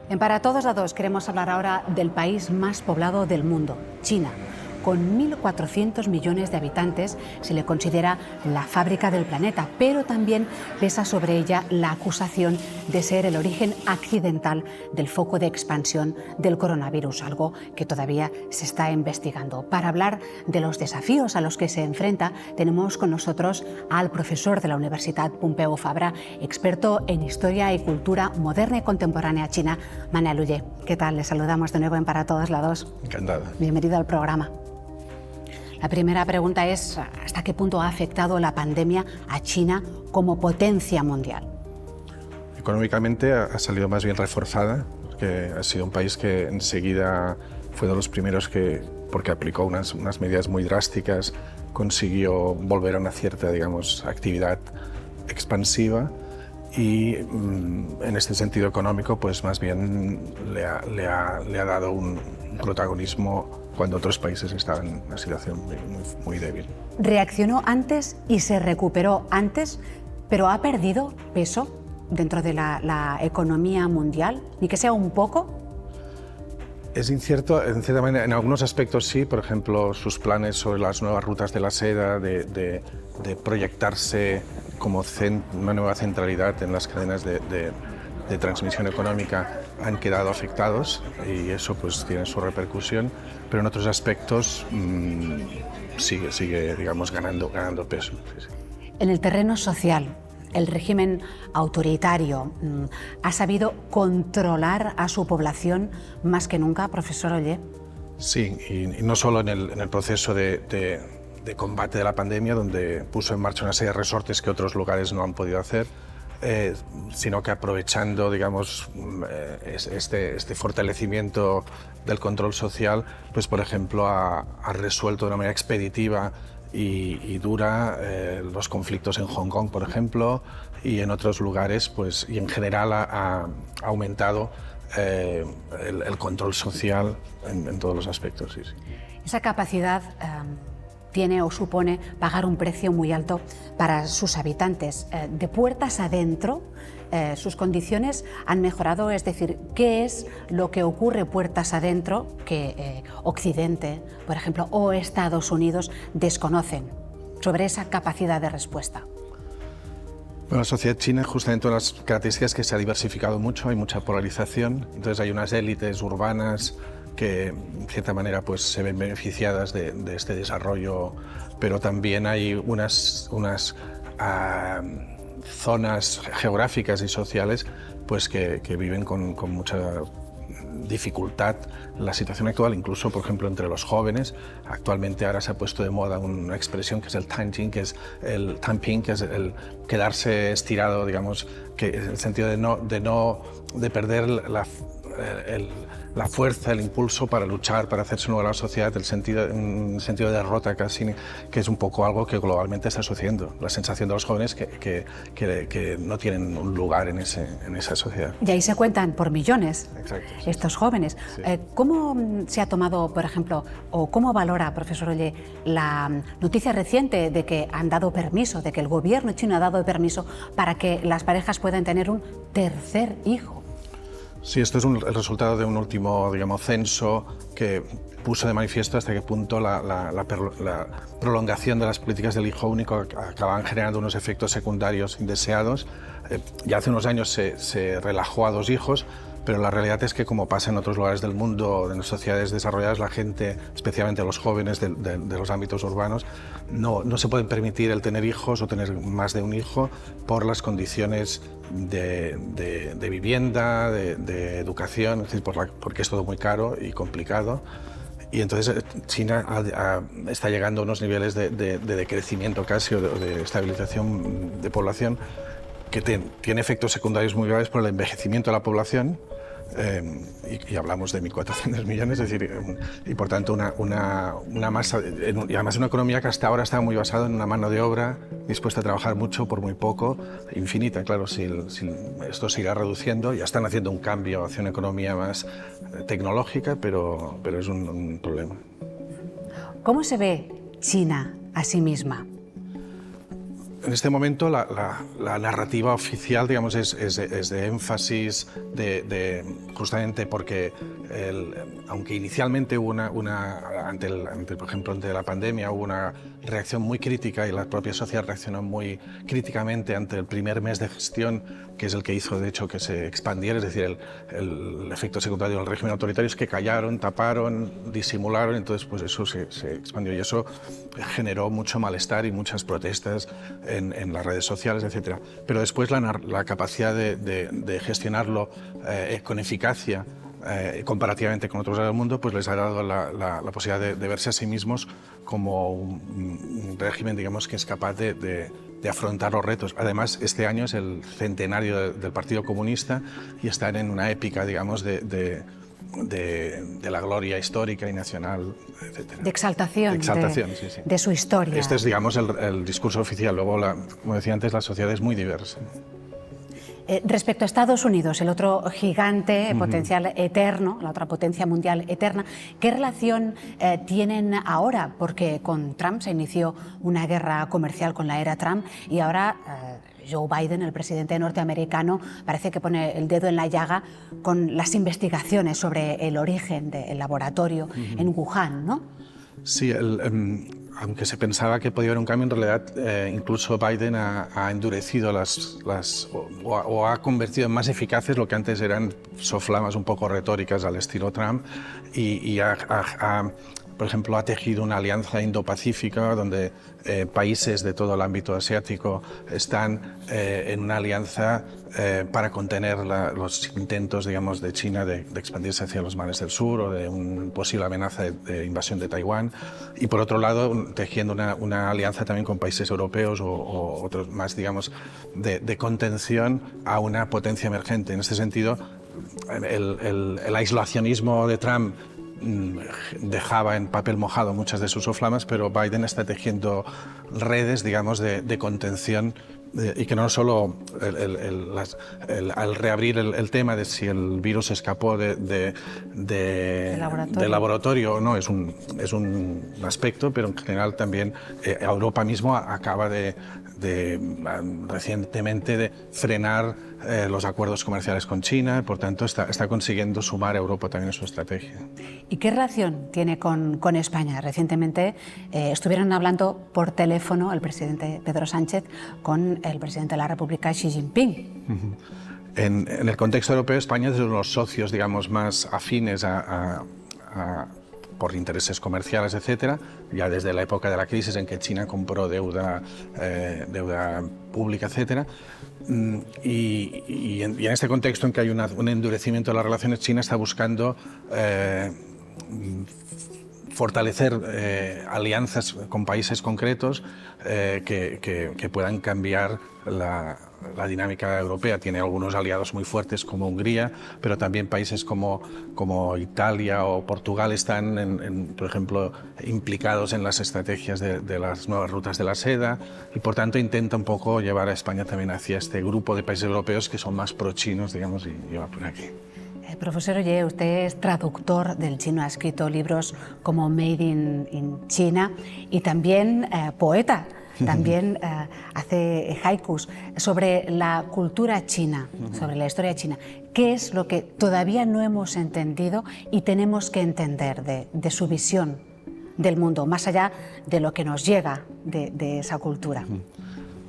En Para Todos Lados queremos hablar ahora del país más poblado del mundo, China. Con 1.400 millones de habitantes se le considera la fábrica del planeta, pero también pesa sobre ella la acusación de ser el origen accidental del foco de expansión del coronavirus, algo que todavía se está investigando. Para hablar de los desafíos a los que se enfrenta, tenemos con nosotros al profesor de la Universidad Pompeu Fabra, experto en historia y cultura moderna y contemporánea china, Manel Oller. ¿Qué tal? Les saludamos de nuevo en Para Todos Lados. Encantado. Bienvenido al programa. La primera pregunta es, ¿hasta qué punto ha afectado la pandemia a China como potencia mundial? Económicamente ha salido más bien reforzada, porque ha sido un país que enseguida fue de los primeros que, porque aplicó unas medidas muy drásticas, consiguió volver a una cierta, digamos, actividad expansiva y en este sentido económico, pues más bien le ha dado un protagonismo cuando otros países estaban en una situación muy débil. Reaccionó antes y se recuperó antes, pero ha perdido peso dentro de la economía mundial, ni que sea un poco. Es incierto, en cierta manera, en algunos aspectos sí, por ejemplo, sus planes sobre las nuevas rutas de la seda, de proyectarse como una nueva centralidad en las cadenas de transmisión económica han quedado afectados y eso pues tiene su repercusión, pero en otros aspectos sigue digamos, ganando peso. Sí, sí. En el terreno social, el régimen autoritario ha sabido controlar a su población más que nunca, profesor Oller. Sí, y no solo en el proceso de combate de la pandemia, donde puso en marcha una serie de resortes que otros lugares no han podido hacer, sino que aprovechando, digamos, este fortalecimiento del control social, pues por ejemplo ha resuelto de una manera expeditiva y dura los conflictos en Hong Kong, por ejemplo, y en otros lugares, pues, y en general ha aumentado el control social en todos los aspectos. Sí, sí. Esa capacidad tiene o supone pagar un precio muy alto para sus habitantes. De puertas adentro, sus condiciones han mejorado, es decir, ¿qué es lo que ocurre puertas adentro que Occidente, por ejemplo, o Estados Unidos desconocen sobre esa capacidad de respuesta? Bueno, la sociedad china, justamente una de las características es que se ha diversificado mucho, hay mucha polarización, entonces hay unas élites urbanas que en cierta manera pues, se ven beneficiadas de este desarrollo, pero también hay unas zonas geográficas y sociales pues, que viven con mucha dificultad la situación actual, incluso por ejemplo entre los jóvenes. Actualmente ahora se ha puesto de moda una expresión que es el tanping, que es el quedarse estirado, digamos, que en el sentido de perder la fuerza, el impulso para luchar, para hacerse nueva la sociedad, un sentido de derrota casi, que es un poco algo que globalmente está sucediendo. La sensación de los jóvenes que no tienen un lugar en esa sociedad. Y ahí se cuentan por millones. Exacto, sí, estos jóvenes. Sí. ¿Cómo se ha tomado, por ejemplo, o cómo valora, profesor Oller, la noticia reciente de que han dado permiso, de que el gobierno chino ha dado permiso para que las parejas puedan tener un tercer hijo? Sí, esto es el resultado de un último, digamos, censo que puso de manifiesto hasta qué punto la prolongación de las políticas del hijo único acababan generando unos efectos secundarios indeseados. Ya hace unos años se relajó a 2 hijos, pero la realidad es que, como pasa en otros lugares del mundo, en las sociedades desarrolladas, la gente, especialmente los jóvenes de los ámbitos urbanos, no se pueden permitir el tener hijos o tener más de un hijo por las condiciones de vivienda, de educación, es decir, porque es todo muy caro y complicado. Y entonces China está llegando a unos niveles de decrecimiento casi o de estabilización de población que tiene efectos secundarios muy graves por el envejecimiento de la población, y hablamos de 1.400 millones, es decir, y por tanto una masa, y además una economía que hasta ahora estaba muy basada en una mano de obra dispuesta a trabajar mucho por muy poco, infinita. Claro, si esto se irá reduciendo, ya están haciendo un cambio hacia una economía más tecnológica, pero es un problema. ¿Cómo se ve China a sí misma? en este momento la narrativa oficial, digamos, es de énfasis, justamente porque, aunque inicialmente hubo por ejemplo, ante la pandemia hubo una reacción muy crítica y la propia sociedad reaccionó muy críticamente ante el primer mes de gestión, que es el que hizo, de hecho, que se expandiera, es decir, el efecto secundario del régimen autoritario es que callaron, taparon, disimularon, entonces pues eso se expandió y eso generó mucho malestar y muchas protestas en las redes sociales, etc. Pero después la capacidad de gestionarlo con eficacia comparativamente con otros lados del mundo, pues les ha dado la posibilidad de verse a sí mismos como un régimen, digamos, que es capaz de afrontar los retos. Además, este año es el centenario del Partido Comunista y están en una épica, digamos, de la gloria histórica y nacional, etc. De exaltación, sí, sí. De su historia. Este es, digamos, el discurso oficial. Luego, como decía antes, la sociedad es muy diversa. Respecto a Estados Unidos, el otro gigante potencial eterno, la otra potencia mundial eterna, ¿qué relación tienen ahora? Porque con Trump se inició una guerra comercial con la era Trump y ahora Joe Biden, el presidente norteamericano, parece que pone el dedo en la llaga con las investigaciones sobre el origen del laboratorio en Wuhan, ¿no? Sí, aunque se pensaba que podía haber un cambio, en realidad incluso Biden ha endurecido o ha convertido en más eficaces lo que antes eran soflamas un poco retóricas al estilo Trump y por ejemplo, ha tejido una alianza indo-pacífica donde países de todo el ámbito asiático están en una alianza para contener los intentos, digamos, de China de expandirse hacia los mares del sur o de una posible amenaza de invasión de Taiwán. Y por otro lado, tejiendo una alianza también con países europeos o otros más, digamos, de contención a una potencia emergente. En este sentido, el aislacionismo de Trump dejaba en papel mojado muchas de sus soflamas, pero Biden está tejiendo redes, digamos, de contención y que no solo al reabrir el tema de si el virus escapó del laboratorio o no, es un aspecto, pero en general también Europa mismo acaba recientemente de frenar los acuerdos comerciales con China, por tanto está consiguiendo sumar a Europa también en su estrategia. ¿Y qué relación tiene con España? Recientemente estuvieron hablando por teléfono el presidente Pedro Sánchez con el presidente de la República, Xi Jinping. En el contexto europeo, España es uno de los socios, digamos, más afines por intereses comerciales, etcétera, ya desde la época de la crisis en que China compró deuda pública, etcétera. Y en este contexto en que hay un endurecimiento de las relaciones, China está buscando fortalecer alianzas con países concretos que puedan cambiar la dinámica europea. Tiene algunos aliados muy fuertes como Hungría, pero también países como Italia o Portugal están, por ejemplo, implicados en las estrategias de las nuevas rutas de la seda y por tanto intenta un poco llevar a España también hacia este grupo de países europeos que son más pro-chinos, digamos, y lleva por aquí. Profesor Ollé, usted es traductor del chino, ha escrito libros como Made in China y también poeta. También hace haikus sobre la cultura china, sobre la historia china. ¿Qué es lo que todavía no hemos entendido y tenemos que entender de su visión del mundo, más allá de lo que nos llega de esa cultura?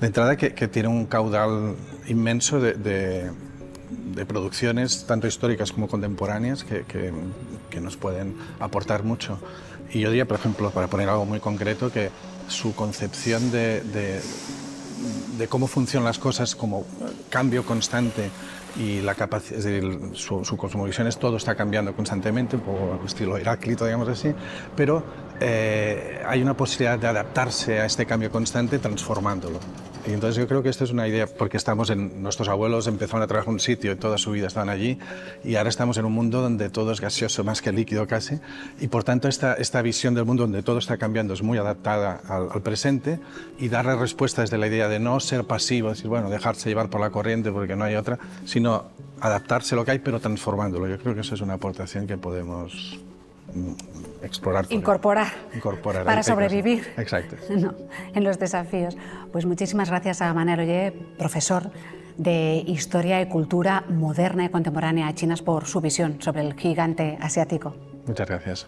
De entrada, que tiene un caudal inmenso de producciones, tanto históricas como contemporáneas, que nos pueden aportar mucho. Y yo diría, por ejemplo, para poner algo muy concreto, que su concepción de cómo funcionan las cosas como cambio constante y la capacidad, es decir, su cosmovisión es todo está cambiando constantemente, un poco estilo Heráclito, digamos así, pero hay una posibilidad de adaptarse a este cambio constante transformándolo. Y entonces yo creo que esta es una idea, porque nuestros abuelos empezaron a trabajar en un sitio y toda su vida estaban allí, y ahora estamos en un mundo donde todo es gaseoso más que líquido casi, y por tanto esta visión del mundo donde todo está cambiando es muy adaptada al presente, y darle respuesta desde la idea de no ser pasivo, decir, bueno, dejarse llevar por la corriente porque no hay otra, sino adaptarse a lo que hay pero transformándolo. Yo creo que eso es una aportación que podemos explorar. Incorporar para sobrevivir. Exacto. No, en los desafíos. Pues muchísimas gracias a Manel Oller, profesor de Historia y Cultura Moderna y Contemporánea chinas, por su visión sobre el gigante asiático. Muchas gracias.